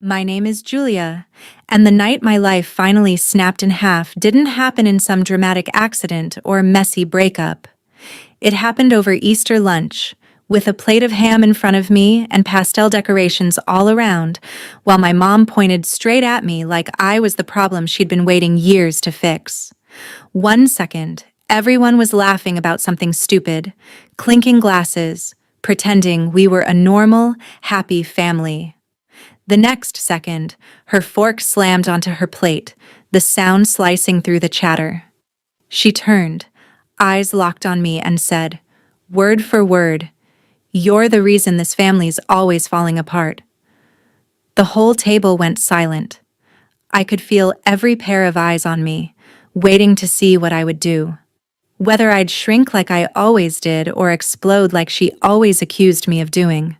My name is Julia, and the night my life finally snapped in half didn't happen in some dramatic accident or messy breakup. It happened over Easter lunch, with a plate of ham in front of me and pastel decorations all around, while my mom pointed straight at me like I was the problem she'd been waiting years to fix. 1 second, everyone was laughing about something stupid, clinking glasses, pretending we were a normal, happy family. The next second, her fork slammed onto her plate, the sound slicing through the chatter. She turned, eyes locked on me, and said, word for word, "You're the reason this family's always falling apart." The whole table went silent. I could feel every pair of eyes on me, waiting to see what I would do. Whether I'd shrink like I always did or explode like she always accused me of doing.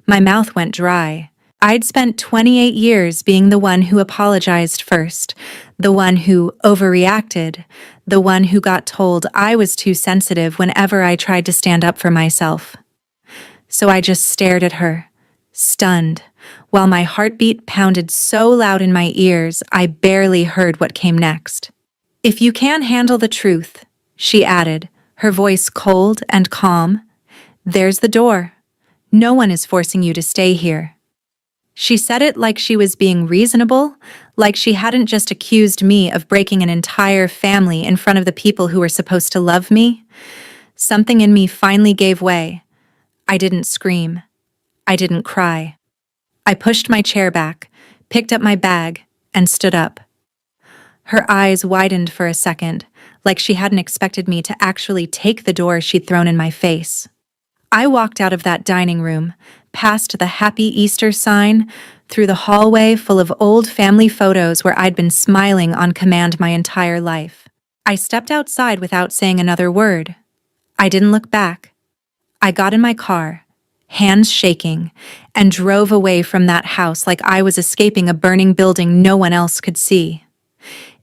My mouth went dry. I'd spent 28 years being the one who apologized first, the one who overreacted, the one who got told I was too sensitive whenever I tried to stand up for myself. So I just stared at her, stunned, while my heartbeat pounded so loud in my ears I barely heard what came next. "If you can't handle the truth," she added, her voice cold and calm, "there's the door. No one is forcing you to stay here." She said it like she was being reasonable, like she hadn't just accused me of breaking an entire family in front of the people who were supposed to love me. Something in me finally gave way. I didn't scream. I didn't cry. I pushed my chair back, picked up my bag, and stood up. Her eyes widened for a second, like she hadn't expected me to actually take the door she'd thrown in my face. I walked out of that dining room, past the Happy Easter sign, through the hallway full of old family photos where I'd been smiling on command my entire life. I stepped outside without saying another word. I didn't look back. I got in my car, hands shaking, and drove away from that house like I was escaping a burning building no one else could see.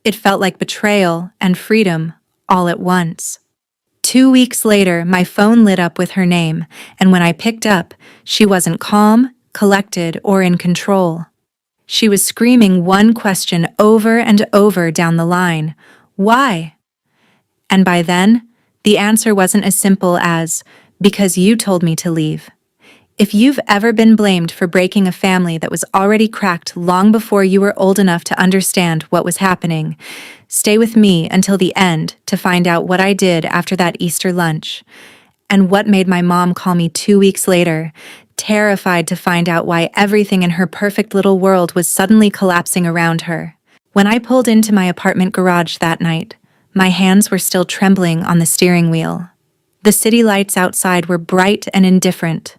It felt like betrayal and freedom all at once. 2 weeks later, my phone lit up with her name, and when I picked up, she wasn't calm, collected, or in control. She was screaming one question over and over down the line: why? And by then, the answer wasn't as simple as, "Because you told me to leave." If you've ever been blamed for breaking a family that was already cracked long before you were old enough to understand what was happening, stay with me until the end to find out what I did after that Easter lunch, and what made my mom call me 2 weeks later, terrified to find out why everything in her perfect little world was suddenly collapsing around her. When I pulled into my apartment garage that night, my hands were still trembling on the steering wheel. The city lights outside were bright and indifferent,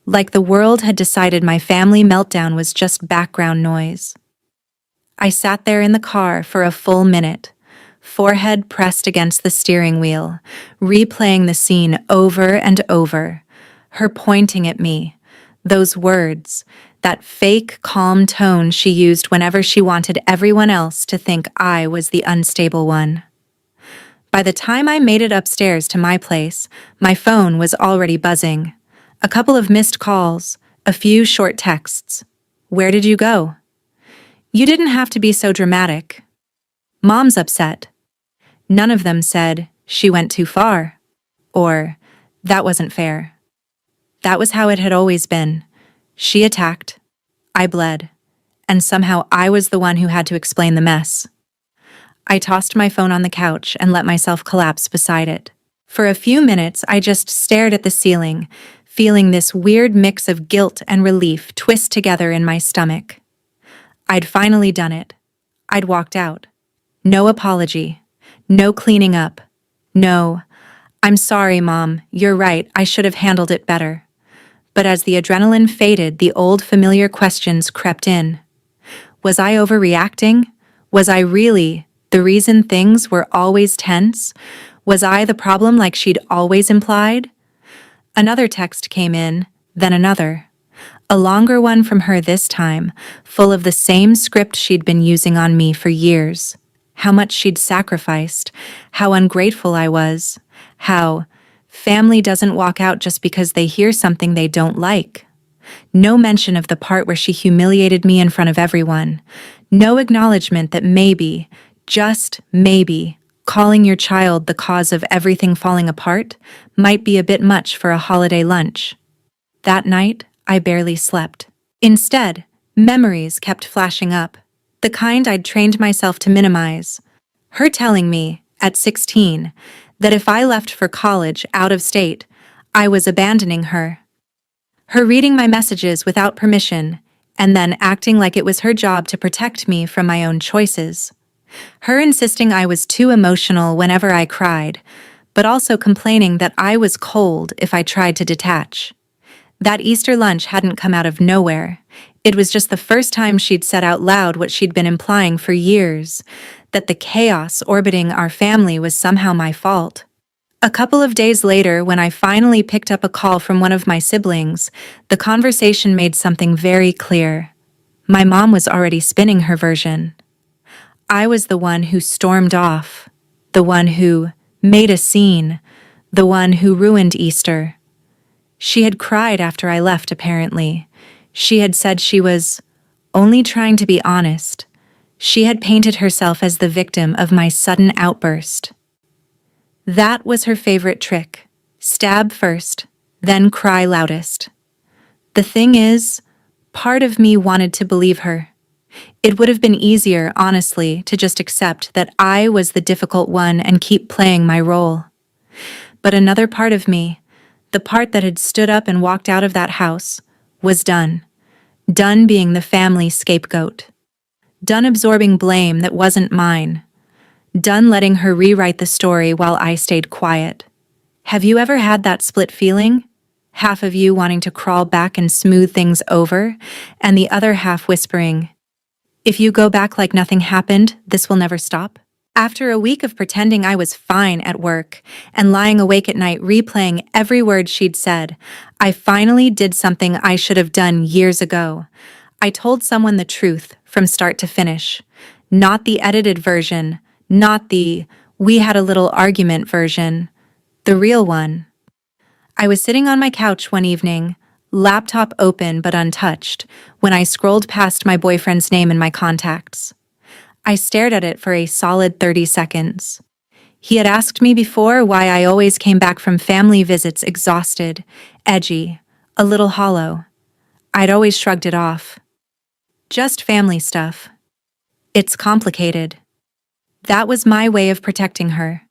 like the world had decided my family meltdown was just background noise. I sat there in the car for a full minute, forehead pressed against the steering wheel, replaying the scene over and over, her pointing at me, those words, that fake calm tone she used whenever she wanted everyone else to think I was the unstable one. By the time I made it upstairs to my place, my phone was already buzzing. A couple of missed calls, a few short texts. "Where did you go?" "You didn't have to be so dramatic." "Mom's upset." None of them said, "She went too far," or "That wasn't fair." That was how it had always been. She attacked, I bled, and somehow I was the one who had to explain the mess. I tossed my phone on the couch and let myself collapse beside it. For a few minutes, I just stared at the ceiling, feeling this weird mix of guilt and relief twist together in my stomach. I'd finally done it. I'd walked out. No apology. No cleaning up. No, "I'm sorry, Mom, you're right, I should have handled it better." But as the adrenaline faded, the old familiar questions crept in. Was I overreacting? Was I really the reason things were always tense? Was I the problem like she'd always implied? Another text came in, then another. A longer one from her this time, full of the same script she'd been using on me for years. How much she'd sacrificed, how ungrateful I was, how family doesn't walk out just because they hear something they don't like. No mention of the part where she humiliated me in front of everyone. No acknowledgement that maybe, just maybe, calling your child the cause of everything falling apart might be a bit much for a holiday lunch. That night, I barely slept. Instead, memories kept flashing up, the kind I'd trained myself to minimize. Her telling me, at 16, that if I left for college out of state, I was abandoning her. Her reading my messages without permission, and then acting like it was her job to protect me from my own choices. Her insisting I was too emotional whenever I cried, but also complaining that I was cold if I tried to detach. That Easter lunch hadn't come out of nowhere. It was just the first time she'd said out loud what she'd been implying for years, that the chaos orbiting our family was somehow my fault. A couple of days later, when I finally picked up a call from one of my siblings, the conversation made something very clear. My mom was already spinning her version. I was the one who stormed off, the one who made a scene, the one who ruined Easter. She had cried after I left, apparently. She had said she was only trying to be honest. She had painted herself as the victim of my sudden outburst. That was her favorite trick. Stab first, then cry loudest. The thing is, part of me wanted to believe her. It would have been easier, honestly, to just accept that I was the difficult one and keep playing my role. But another part of me, the part that had stood up and walked out of that house, was done. Done being the family scapegoat. Done absorbing blame that wasn't mine. Done letting her rewrite the story while I stayed quiet. Have you ever had that split feeling? Half of you wanting to crawl back and smooth things over, and the other half whispering, "If you go back like nothing happened, this will never stop." After a week of pretending I was fine at work and lying awake at night replaying every word she'd said, I finally did something I should have done years ago. I told someone the truth from start to finish. Not the edited version, not the "we had a little argument" version. The real one. I was sitting on my couch one evening, laptop open but untouched, when I scrolled past my boyfriend's name in my contacts. I stared at it for a solid 30 seconds. He had asked me before why I always came back from family visits exhausted, edgy, a little hollow. I'd always shrugged it off. Just family stuff. It's complicated. That was my way of protecting her.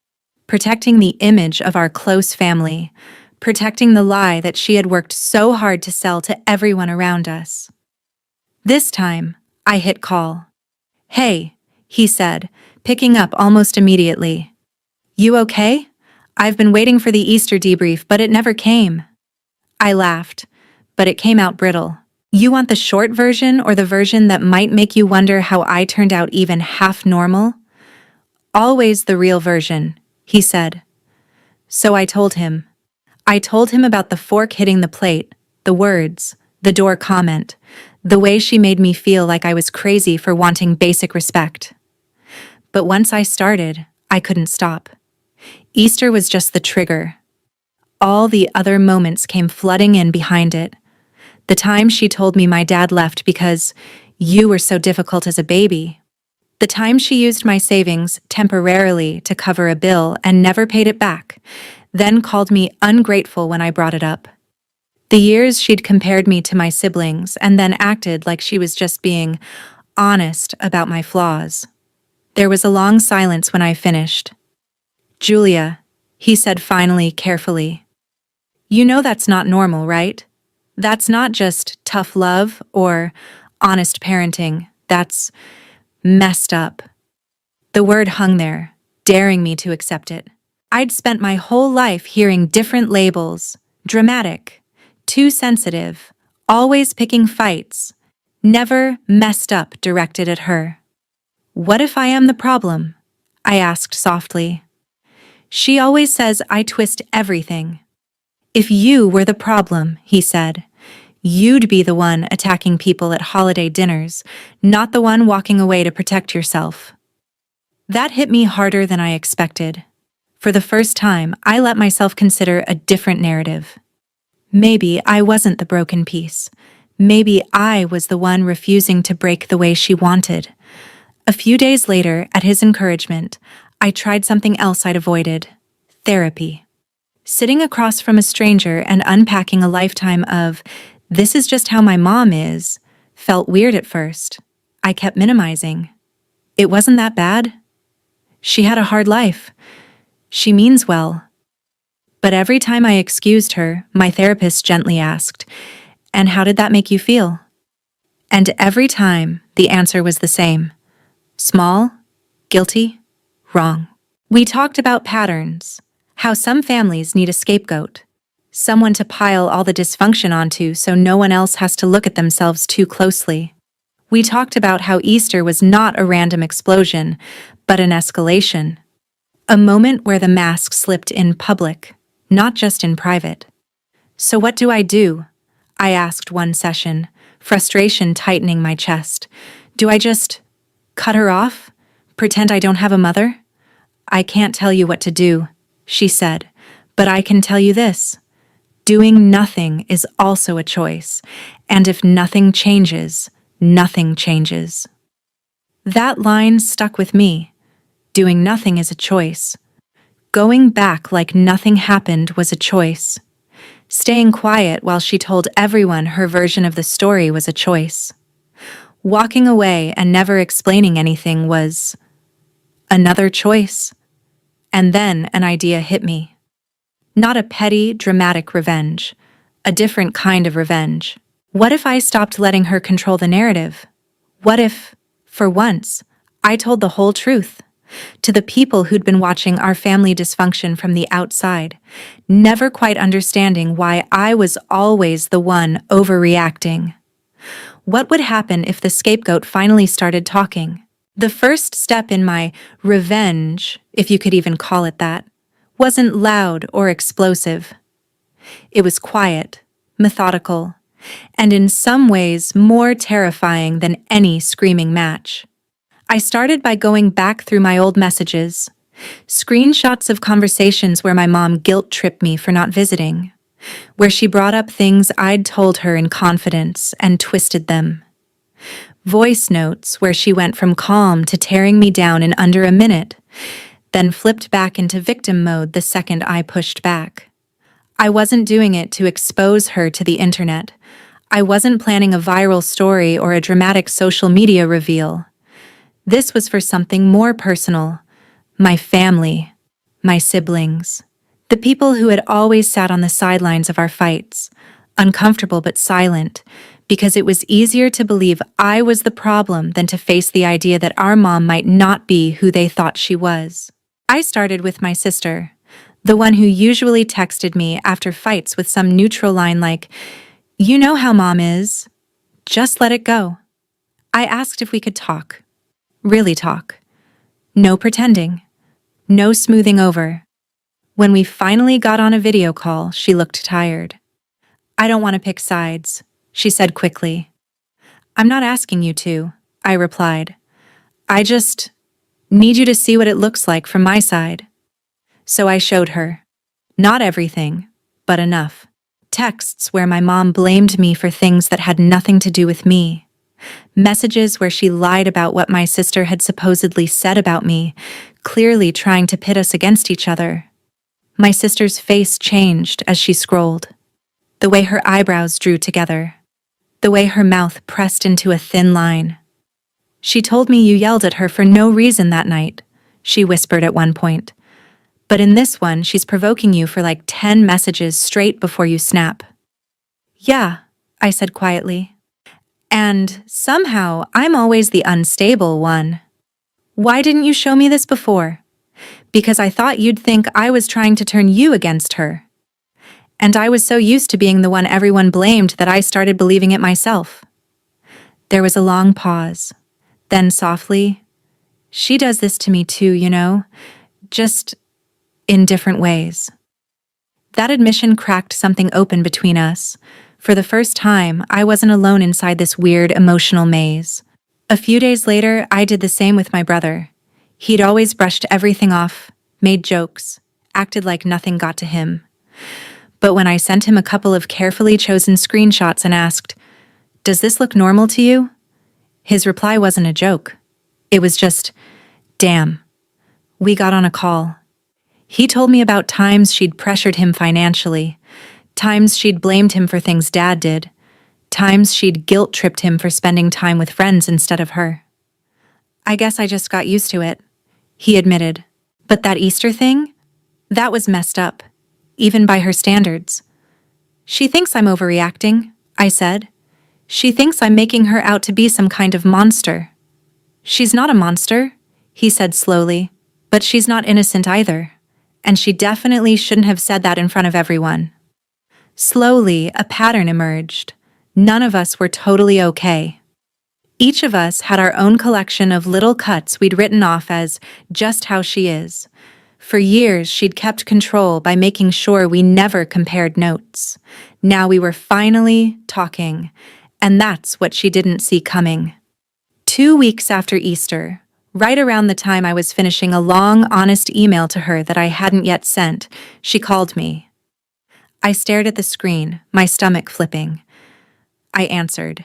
Protecting the image of our close family. Protecting the lie that she had worked so hard to sell to everyone around us. This time, I hit call. "Hey," he said, picking up almost immediately. "You okay? I've been waiting for the Easter debrief, but it never came." I laughed, but it came out brittle. "You want the short version or the version that might make you wonder how I turned out even half normal?" "Always the real version," he said. So I told him. I told him about the fork hitting the plate, the words, the door comment, the way she made me feel like I was crazy for wanting basic respect. But once I started, I couldn't stop. Easter was just the trigger. All the other moments came flooding in behind it. The time she told me my dad left because you were so difficult as a baby. The time she used my savings temporarily to cover a bill and never paid it back, then called me ungrateful when I brought it up. The years she'd compared me to my siblings and then acted like she was just being honest about my flaws. There was a long silence when I finished. "Julia," he said finally, carefully. "You know that's not normal, right? That's not just tough love or honest parenting. That's messed up." The word hung there, daring me to accept it. I'd spent my whole life hearing different labels: dramatic, too sensitive, always picking fights, never messed up directed at her. "What if I am the problem?" I asked softly. "She always says I twist everything." "If you were the problem," he said, "you'd be the one attacking people at holiday dinners, not the one walking away to protect yourself." That hit me harder than I expected. For the first time, I let myself consider a different narrative. Maybe I wasn't the broken piece. Maybe I was the one refusing to break the way she wanted. A few days later, at his encouragement, I tried something else I'd avoided: therapy. Sitting across from a stranger and unpacking a lifetime of, "This is just how my mom is," felt weird at first. I kept minimizing. It wasn't that bad. She had a hard life. She means well. But every time I excused her, my therapist gently asked, "And how did that make you feel?" And every time, the answer was the same: small, guilty, wrong. We talked about patterns, how some families need a scapegoat, someone to pile all the dysfunction onto so no one else has to look at themselves too closely. We talked about how Easter was not a random explosion, but an escalation. A moment where the mask slipped in public, not just in private. "So what do?" I asked one session, frustration tightening my chest. "Do I just cut her off? Pretend I don't have a mother?" "I can't tell you what to do," she said, "but I can tell you this. Doing nothing is also a choice, and if nothing changes, nothing changes." That line stuck with me. Doing nothing is a choice. Going back like nothing happened was a choice. Staying quiet while she told everyone her version of the story was a choice. Walking away and never explaining anything was another choice. And then an idea hit me. Not a petty, dramatic revenge. A different kind of revenge. What if I stopped letting her control the narrative? What if, for once, I told the whole truth? To the people who'd been watching our family dysfunction from the outside, never quite understanding why I was always the one overreacting. What would happen if the scapegoat finally started talking? The first step in my revenge, if you could even call it that, wasn't loud or explosive. It was quiet, methodical, and in some ways more terrifying than any screaming match. I started by going back through my old messages, screenshots of conversations where my mom guilt-tripped me for not visiting, where she brought up things I'd told her in confidence and twisted them. Voice notes where she went from calm to tearing me down in under a minute, then flipped back into victim mode the second I pushed back. I wasn't doing it to expose her to the internet. I wasn't planning a viral story or a dramatic social media reveal. This was for something more personal: my family, my siblings, the people who had always sat on the sidelines of our fights, uncomfortable but silent, because it was easier to believe I was the problem than to face the idea that our mom might not be who they thought she was. I started with my sister, the one who usually texted me after fights with some neutral line like, "You know how mom is. Just let it go." I asked if we could talk. Really talk. No pretending. No smoothing over. When we finally got on a video call, she looked tired. "I don't want to pick sides," she said quickly. "I'm not asking you to," I replied. "I just need you to see what it looks like from my side." So I showed her. Not everything, but enough. Texts where my mom blamed me for things that had nothing to do with me. Messages where she lied about what my sister had supposedly said about me, clearly trying to pit us against each other. My sister's face changed as she scrolled. The way her eyebrows drew together. The way her mouth pressed into a thin line. "She told me you yelled at her for no reason that night," she whispered at one point. "But in this one, she's provoking you for like 10 messages straight before you snap." "Yeah," I said quietly. "And somehow I'm always the unstable one. Why didn't you show me this before?" "Because I thought you'd think I was trying to turn you against her." And I was so used to being the one everyone blamed that I started believing it myself. There was a long pause. Then softly, "She does this to me too, you know, just in different ways." That admission cracked something open between us. For the first time, I wasn't alone inside this weird emotional maze. A few days later, I did the same with my brother. He'd always brushed everything off, made jokes, acted like nothing got to him. But when I sent him a couple of carefully chosen screenshots and asked, "Does this look normal to you?" his reply wasn't a joke. It was just, "Damn." We got on a call. He told me about times she'd pressured him financially, times she'd blamed him for things Dad did, times she'd guilt-tripped him for spending time with friends instead of her. "I guess I just got used to it," he admitted. "But that Easter thing? That was messed up, even by her standards." "She thinks I'm overreacting," I said. "She thinks I'm making her out to be some kind of monster." "She's not a monster," he said slowly, "but she's not innocent either. And she definitely shouldn't have said that in front of everyone." Slowly, a pattern emerged. None of us were totally okay. Each of us had our own collection of little cuts we'd written off as just how she is. For years, she'd kept control by making sure we never compared notes. Now we were finally talking, and that's what she didn't see coming. 2 weeks after Easter, right around the time I was finishing a long, honest email to her that I hadn't yet sent, she called me. I stared at the screen, my stomach flipping. I answered.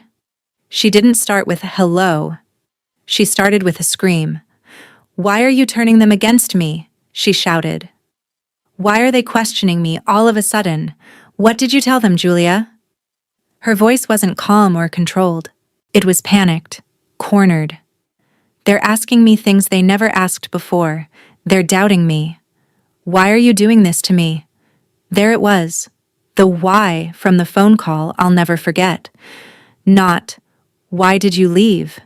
She didn't start with hello. She started with a scream. "Why are you turning them against me?" she shouted. "Why are they questioning me all of a sudden? What did you tell them, Julia?" Her voice wasn't calm or controlled. It was panicked, cornered. "They're asking me things they never asked before. They're doubting me. Why are you doing this to me?" There it was. The why from the phone call I'll never forget. Not, "Why did you leave?"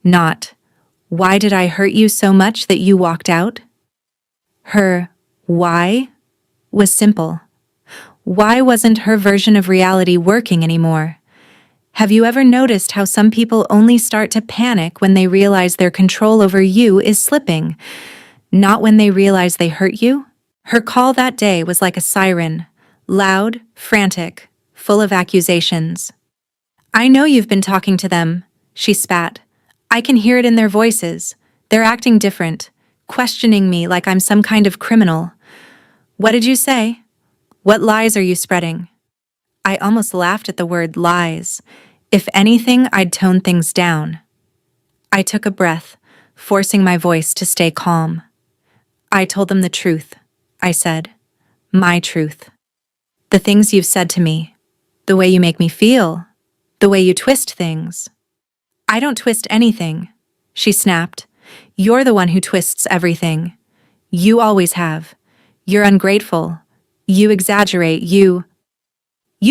Not, "Why did I hurt you so much that you walked out?" Her why was simple. Why wasn't her version of reality working anymore? Have you ever noticed how some people only start to panic when they realize their control over you is slipping, not when they realize they hurt you? Her call that day was like a siren, loud, frantic, full of accusations. "I know you've been talking to them," she spat. "I can hear it in their voices. They're acting different, questioning me like I'm some kind of criminal. What did you say? What lies are you spreading?" I almost laughed at the word lies. If anything, I'd tone things down. I took a breath, forcing my voice to stay calm. "I told them the truth," I said. "My truth. The things you've said to me, the way you make me feel, the way you twist things." "I don't twist anything," she snapped. "You're the one who twists everything. You always have. You're ungrateful. You exaggerate. You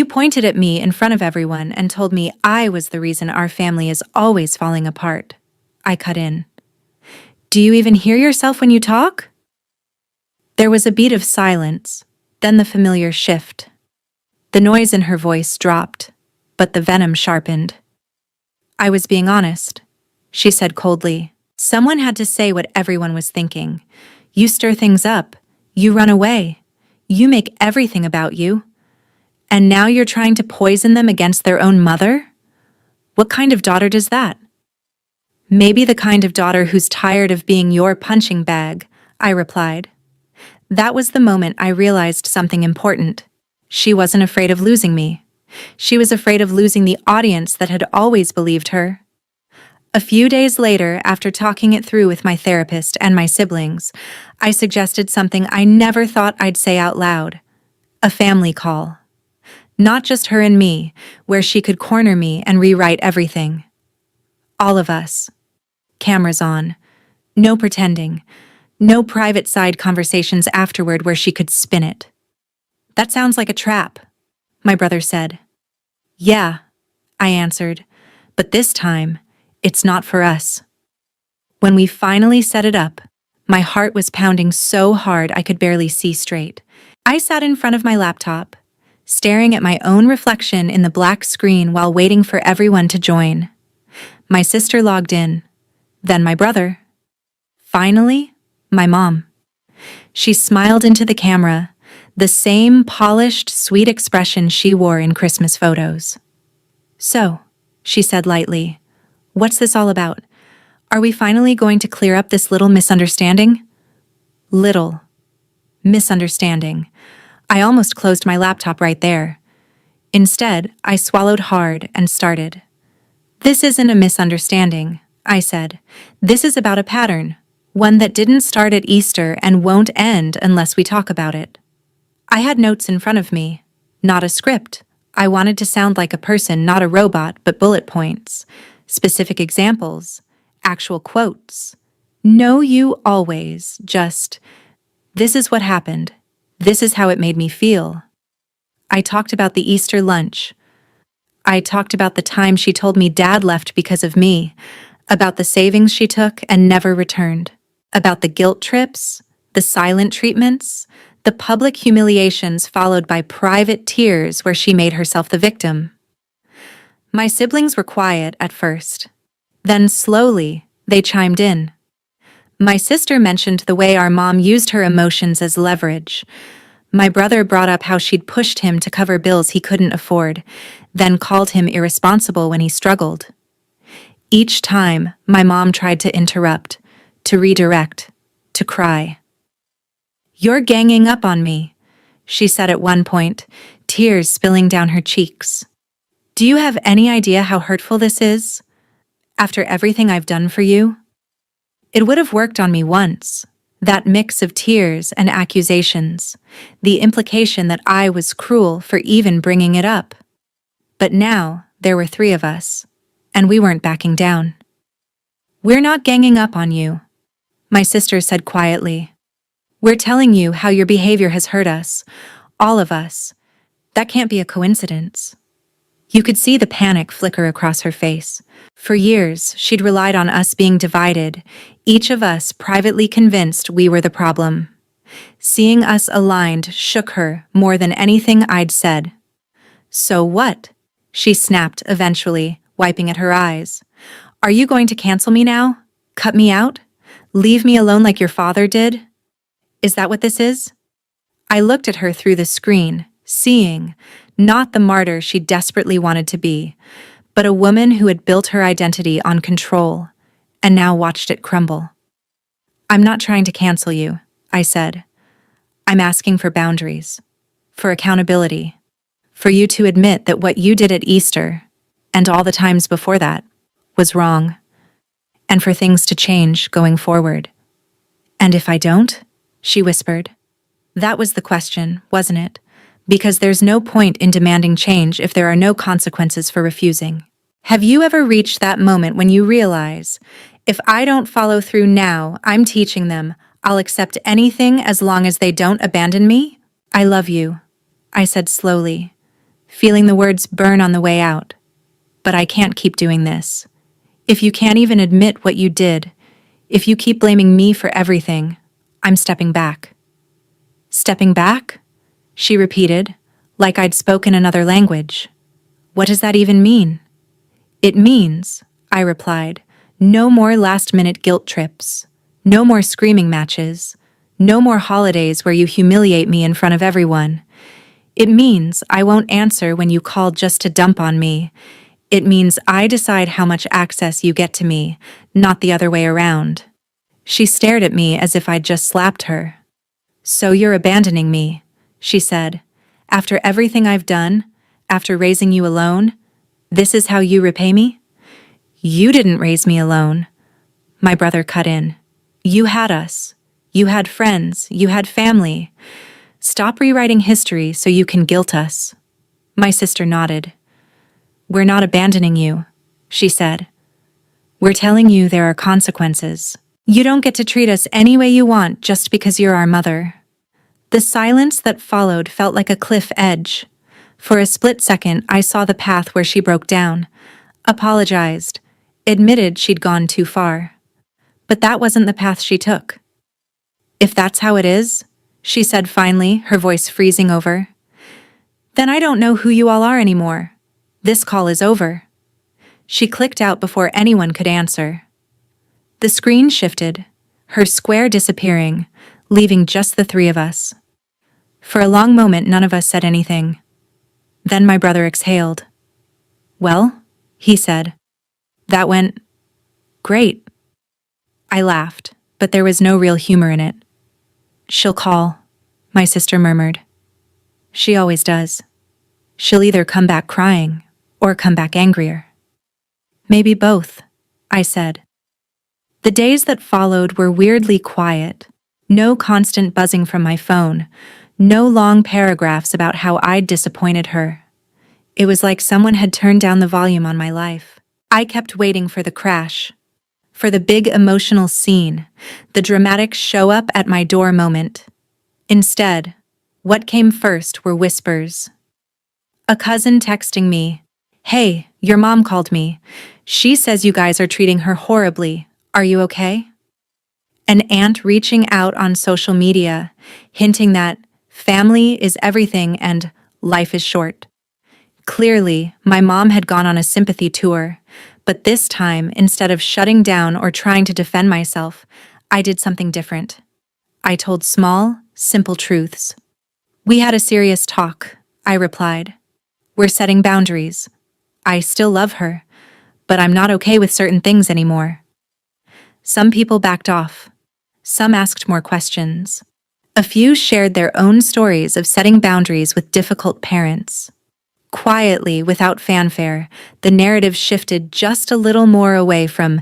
pointed at me in front of everyone and told me I was the reason our family is always falling apart." I cut in. "Do you even hear yourself when you talk?" There was a beat of silence, then the familiar shift. The noise in her voice dropped, but the venom sharpened. "I was being honest," she said coldly. "Someone had to say what everyone was thinking. You stir things up. You run away. You make everything about you. And now you're trying to poison them against their own mother? What kind of daughter does that?" "Maybe the kind of daughter who's tired of being your punching bag," I replied. That was the moment I realized something important. She wasn't afraid of losing me. She was afraid of losing the audience that had always believed her. A few days later, after talking it through with my therapist and my siblings, I suggested something I never thought I'd say out loud. A family call. Not just her and me, where she could corner me and rewrite everything. All of us. Cameras on. No pretending. No private side conversations afterward where she could spin it. "That sounds like a trap," my brother said. "Yeah," I answered, "but this time, it's not for us." When we finally set it up, my heart was pounding so hard I could barely see straight. I sat in front of my laptop, staring at my own reflection in the black screen while waiting for everyone to join. My sister logged in, then my brother. Finally, my mom. She smiled into the camera, the same polished, sweet expression she wore in Christmas photos. "So," she said lightly, "what's this all about? Are we finally going to clear up this little misunderstanding?" Little misunderstanding. I almost closed my laptop right there. Instead, I swallowed hard and started. This isn't a misunderstanding, I said. This is about a pattern, one that didn't start at Easter and won't end unless we talk about it. I had notes in front of me, not a script. I wanted to sound like a person, not a robot, but bullet points, specific examples, actual quotes. No, you always, just, this is what happened. This is how it made me feel. I talked about the Easter lunch. I talked about the time she told me Dad left because of me, about the savings she took and never returned, about the guilt trips, the silent treatments, the public humiliations followed by private tears where she made herself the victim. My siblings were quiet at first. Then slowly, they chimed in. My sister mentioned the way our mom used her emotions as leverage. My brother brought up how she'd pushed him to cover bills he couldn't afford, then called him irresponsible when he struggled. Each time, my mom tried to interrupt, to redirect, to cry. "You're ganging up on me," she said at one point, tears spilling down her cheeks. "Do you have any idea how hurtful this is? After everything I've done for you?" It would have worked on me once. That mix of tears and accusations, the implication that I was cruel for even bringing it up. But now, there were 3 of us, and we weren't backing down. "We're not ganging up on you," my sister said quietly. "We're telling you how your behavior has hurt us, all of us. That can't be a coincidence." You could see the panic flicker across her face. For years, she'd relied on us being divided, each of us privately convinced we were the problem. Seeing us aligned shook her more than anything I'd said. "So what?" she snapped eventually, wiping at her eyes. "Are you going to cancel me now? Cut me out? Leave me alone like your father did? Is that what this is?" I looked at her through the screen, seeing, not the martyr she desperately wanted to be, but a woman who had built her identity on control, and now watched it crumble. "I'm not trying to cancel you," I said. "I'm asking for boundaries, for accountability, for you to admit that what you did at Easter, and all the times before that, was wrong, and for things to change going forward." "And if I don't?" she whispered. That was the question, wasn't it? Because there's no point in demanding change if there are no consequences for refusing. Have you ever reached that moment when you realize, if I don't follow through now, I'm teaching them, I'll accept anything as long as they don't abandon me? "I love you," I said slowly, feeling the words burn on the way out. "But I can't keep doing this. If you can't even admit what you did, if you keep blaming me for everything, I'm stepping back." "Stepping back?" she repeated, like I'd spoken another language. "What does that even mean?" "It means," I replied, "no more last-minute guilt trips, no more screaming matches, no more holidays where you humiliate me in front of everyone. It means I won't answer when you call just to dump on me. It means I decide how much access you get to me, not the other way around." She stared at me as if I'd just slapped her. "So you're abandoning me," she said. "After everything I've done, after raising you alone, this is how you repay me?" "You didn't raise me alone," my brother cut in. "You had us. You had friends. You had family. Stop rewriting history so you can guilt us." My sister nodded. "We're not abandoning you," she said. "We're telling you there are consequences. You don't get to treat us any way you want just because you're our mother." The silence that followed felt like a cliff edge. For a split second, I saw the path where she broke down, apologized, admitted she'd gone too far. But that wasn't the path she took. "If that's how it is," she said finally, her voice freezing over, "then I don't know who you all are anymore. This call is over." She clicked out before anyone could answer. The screen shifted, her square disappearing, leaving just the 3 of us. For a long moment, none of us said anything. Then my brother exhaled. "Well," he said. "That went great." I laughed, but there was no real humor in it. "She'll call," my sister murmured. She always does. She'll either come back crying or come back angrier. Maybe both, I said. The days that followed were weirdly quiet. No constant buzzing from my phone. No long paragraphs about how I'd disappointed her. It was like someone had turned down the volume on my life. I kept waiting for the crash, for the big emotional scene, the dramatic show up at my door moment. Instead, what came first were whispers. A cousin texting me, "Hey, your mom called me. She says you guys are treating her horribly. Are you okay?" An aunt reaching out on social media, hinting that family is everything and life is short. Clearly, my mom had gone on a sympathy tour, but this time, instead of shutting down or trying to defend myself, I did something different. I told small, simple truths. "We had a serious talk," I replied. "We're setting boundaries. I still love her, but I'm not okay with certain things anymore." Some people backed off. Some asked more questions. A few shared their own stories of setting boundaries with difficult parents. Quietly, without fanfare, the narrative shifted just a little more away from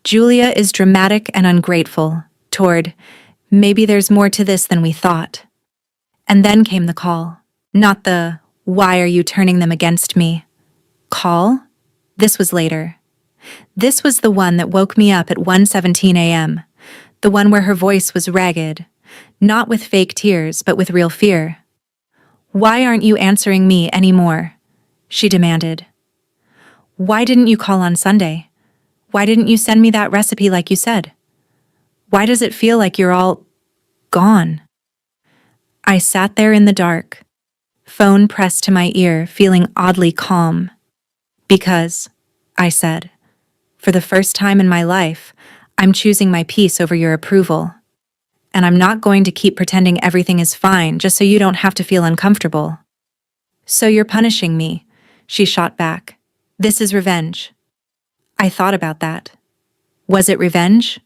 "Julia is dramatic and ungrateful" toward "maybe there's more to this than we thought." And then came the call. Not the "why are you turning them against me" call. This was later. This was the one that woke me up at 1:17 a.m., the one where her voice was ragged, not with fake tears but with real fear. "Why aren't you answering me anymore?" she demanded. "Why didn't you call on Sunday? Why didn't you send me that recipe like you said? Why does it feel like you're all gone?" I sat there in the dark, phone pressed to my ear, feeling oddly calm. "Because," I said, "for the first time in my life, I'm choosing my peace over your approval. And I'm not going to keep pretending everything is fine just so you don't have to feel uncomfortable." "So you're punishing me," she shot back. "This is revenge." I thought about that. Was it revenge?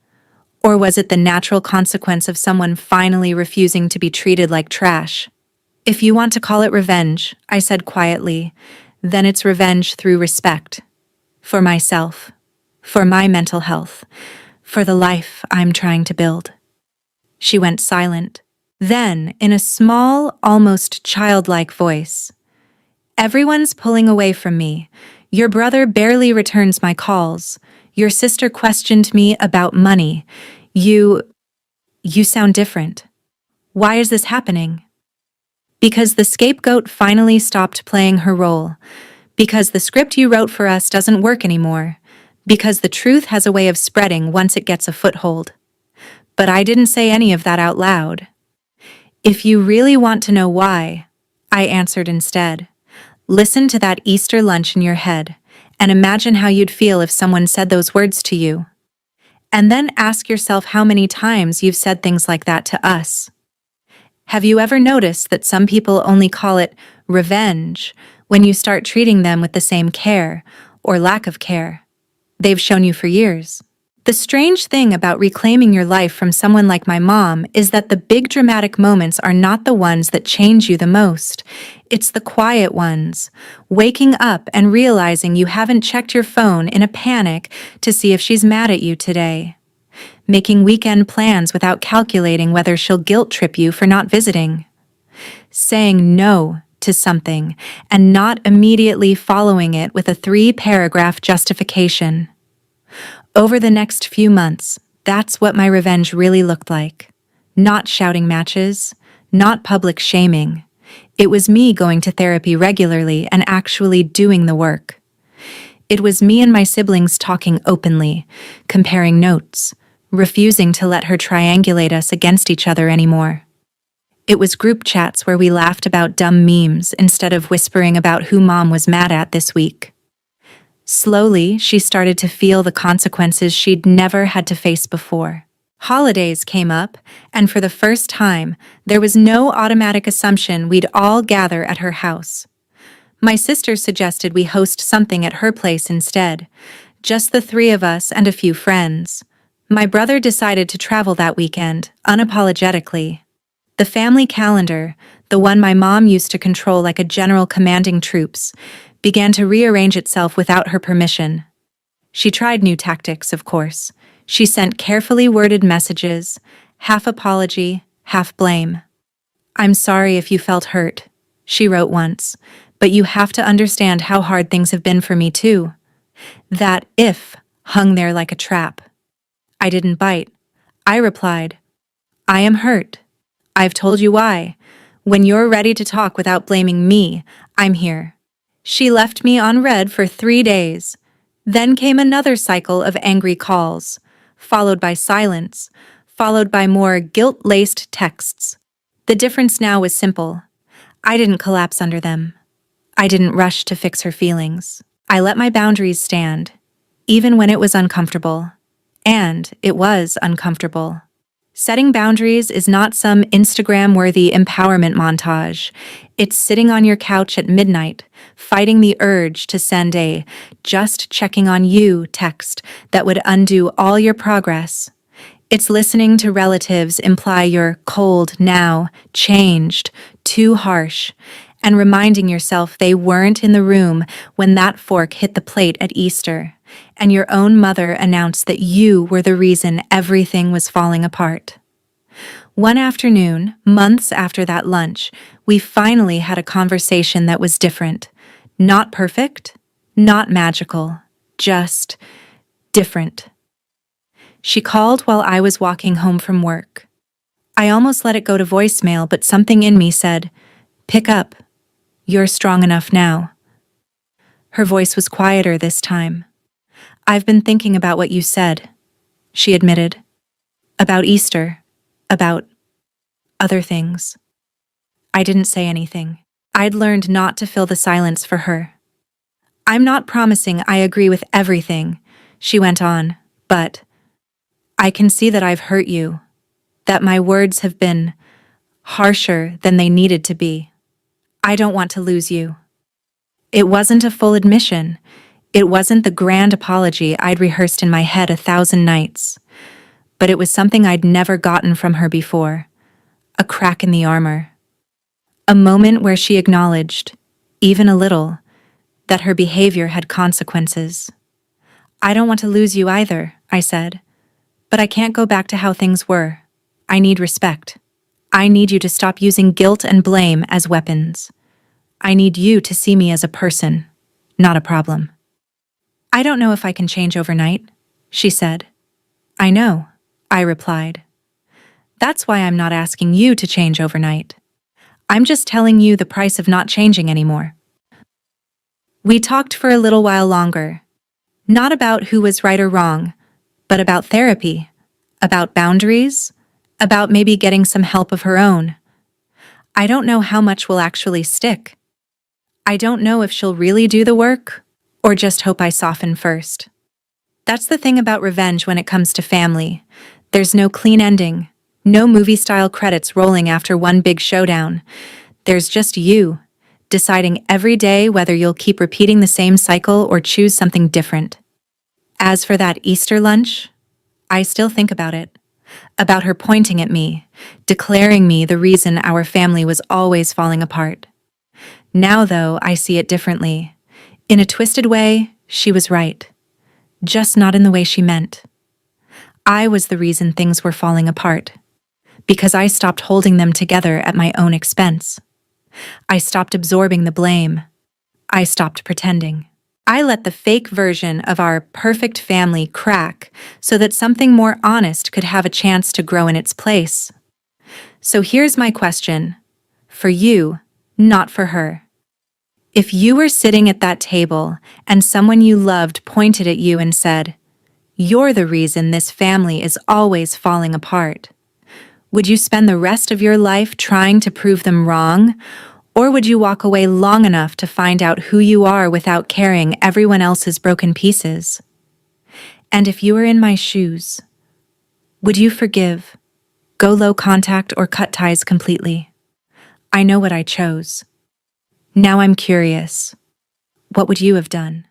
Or was it the natural consequence of someone finally refusing to be treated like trash? "If you want to call it revenge," I said quietly, "then it's revenge through respect. For myself. For my mental health. For the life I'm trying to build." She went silent. Then, in a small, almost childlike voice, "Everyone's pulling away from me. Your brother barely returns my calls. Your sister questioned me about money. You sound different. Why is this happening?" Because the scapegoat finally stopped playing her role. Because the script you wrote for us doesn't work anymore. Because the truth has a way of spreading once it gets a foothold. But I didn't say any of that out loud. "If you really want to know why," I answered instead, "listen to that Easter lunch in your head and imagine how you'd feel if someone said those words to you. And then ask yourself how many times you've said things like that to us. Have you ever noticed that some people only call it revenge when you start treating them with the same care or lack of care they've shown you for years? The strange thing about reclaiming your life from someone like my mom is that the big dramatic moments are not the ones that change you the most. It's the quiet ones. Waking up and realizing you haven't checked your phone in a panic to see if she's mad at you today. Making weekend plans without calculating whether she'll guilt trip you for not visiting. Saying no to something and not immediately following it with a 3-paragraph justification. Over the next few months, that's what my revenge really looked like. Not shouting matches, not public shaming. It was me going to therapy regularly and actually doing the work. It was me and my siblings talking openly, comparing notes, refusing to let her triangulate us against each other anymore. It was group chats where we laughed about dumb memes instead of whispering about who Mom was mad at this week. Slowly, she started to feel the consequences she'd never had to face before. Holidays came up, and for the first time, there was no automatic assumption we'd all gather at her house. My sister suggested we host something at her place instead, just the 3 of us and a few friends. My brother decided to travel that weekend, unapologetically. The family calendar, the one my mom used to control like a general commanding troops, began to rearrange itself without her permission. She tried new tactics, of course. She sent carefully worded messages, half apology, half blame. "I'm sorry if you felt hurt," she wrote once, "but you have to understand how hard things have been for me too." That "if" hung there like a trap. I didn't bite. I replied, "I am hurt. I've told you why. When you're ready to talk without blaming me, I'm here." She left me on read for 3 days. Then came another cycle of angry calls, followed by silence, followed by more guilt-laced texts. The difference now was simple. I didn't collapse under them. I didn't rush to fix her feelings. I let my boundaries stand, even when it was uncomfortable. And it was uncomfortable. Setting boundaries is not some Instagram-worthy empowerment montage. It's sitting on your couch at midnight, fighting the urge to send a "just checking on you" text that would undo all your progress. It's listening to relatives imply you're cold now, changed, too harsh, and reminding yourself they weren't in the room when that fork hit the plate at Easter, and your own mother announced that you were the reason everything was falling apart. One afternoon, months after that lunch, we finally had a conversation that was different. Not perfect, not magical, just different. She called while I was walking home from work. I almost let it go to voicemail, but something in me said, "Pick up. You're strong enough now." Her voice was quieter this time. "I've been thinking about what you said," she admitted. "About Easter. About other things." I didn't say anything. I'd learned not to fill the silence for her. "I'm not promising I agree with everything," she went on, "but I can see that I've hurt you, that my words have been harsher than they needed to be. I don't want to lose you." It wasn't a full admission. It wasn't the grand apology I'd rehearsed in my head 1,000 nights. But it was something I'd never gotten from her before. A crack in the armor. A moment where she acknowledged, even a little, that her behavior had consequences. "I don't want to lose you either," I said. "But I can't go back to how things were. I need respect. I need you to stop using guilt and blame as weapons. I need you to see me as a person, not a problem." "I don't know if I can change overnight," she said. "I know," I replied. "That's why I'm not asking you to change overnight. I'm just telling you the price of not changing anymore." We talked for a little while longer. Not about who was right or wrong, but about therapy, about boundaries, about maybe getting some help of her own. I don't know how much will actually stick. I don't know if she'll really do the work, or just hope I soften first. That's the thing about revenge when it comes to family. There's no clean ending, no movie-style credits rolling after one big showdown. There's just you, deciding every day whether you'll keep repeating the same cycle or choose something different. As for that Easter lunch, I still think about it. About her pointing at me, declaring me the reason our family was always falling apart. Now, though, I see it differently. In a twisted way, she was right. Just not in the way she meant. I was the reason things were falling apart. Because I stopped holding them together at my own expense. I stopped absorbing the blame. I stopped pretending. I let the fake version of our perfect family crack so that something more honest could have a chance to grow in its place. So here's my question. For you, not for her. If you were sitting at that table and someone you loved pointed at you and said, "You're the reason this family is always falling apart," would you spend the rest of your life trying to prove them wrong? Or would you walk away long enough to find out who you are without carrying everyone else's broken pieces? And if you were in my shoes, would you forgive, go low contact, or cut ties completely? I know what I chose. Now I'm curious. What would you have done?